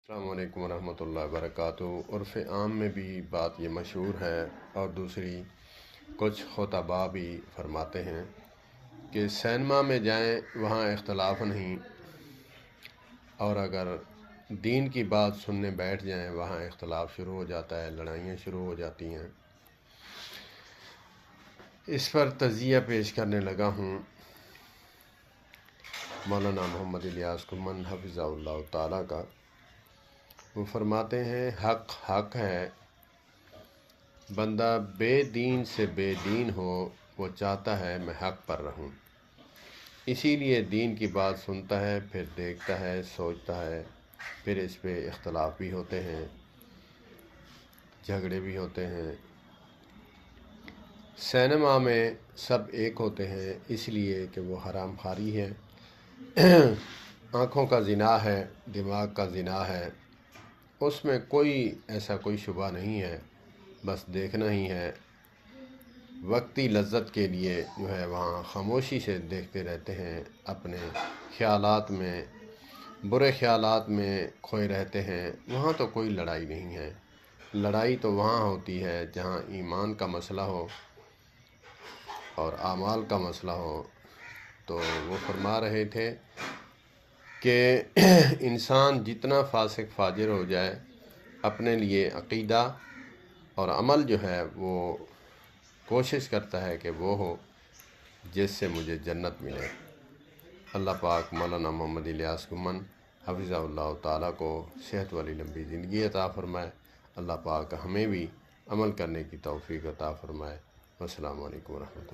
السلام علیکم ورحمۃ اللہ وبرکاتہ۔ عرف عام میں بھی بات یہ مشہور ہے اور دوسری کچھ خطباء بھی فرماتے ہیں کہ سینما میں جائیں وہاں اختلاف نہیں، اور اگر دین کی بات سننے بیٹھ جائیں وہاں اختلاف شروع ہو جاتا ہے، لڑائیاں شروع ہو جاتی ہیں۔ اس پر تجزیہ پیش کرنے لگا ہوں مولانا محمد الیاس کمن حفظہ اللہ تعالیٰ کا۔ وہ فرماتے ہیں حق حق ہے، بندہ بے دین سے بے دین ہو، وہ چاہتا ہے میں حق پر رہوں، اسی لیے دین کی بات سنتا ہے، پھر دیکھتا ہے، سوچتا ہے، پھر اس پہ اختلاف بھی ہوتے ہیں، جھگڑے بھی ہوتے ہیں۔ سینما میں سب ایک ہوتے ہیں اس لیے کہ وہ حرام خواری ہے، آنکھوں کا زنا ہے، دماغ کا زنا ہے، اس میں کوئی ایسا کوئی شبہ نہیں ہے، بس دیکھنا ہی ہے۔ وقتی لذت کے لیے جو ہے وہاں خاموشی سے دیکھتے رہتے ہیں، اپنے خیالات میں، برے خیالات میں کھوئے رہتے ہیں۔ وہاں تو کوئی لڑائی نہیں ہے، لڑائی تو وہاں ہوتی ہے جہاں ایمان کا مسئلہ ہو اور اعمال کا مسئلہ ہو۔ تو وہ فرما رہے تھے کہ انسان جتنا فاسق فاجر ہو جائے، اپنے لیے عقیدہ اور عمل جو ہے وہ کوشش کرتا ہے کہ وہ ہو جس سے مجھے جنت ملے۔ اللہ پاک مولانا محمد الیاس کمن حفظہ اللہ تعالیٰ کو صحت والی لمبی زندگی عطا فرمائے۔ اللہ پاک ہمیں بھی عمل کرنے کی توفیق عطا فرمائے۔ السلام علیکم ورحمۃ اللہ۔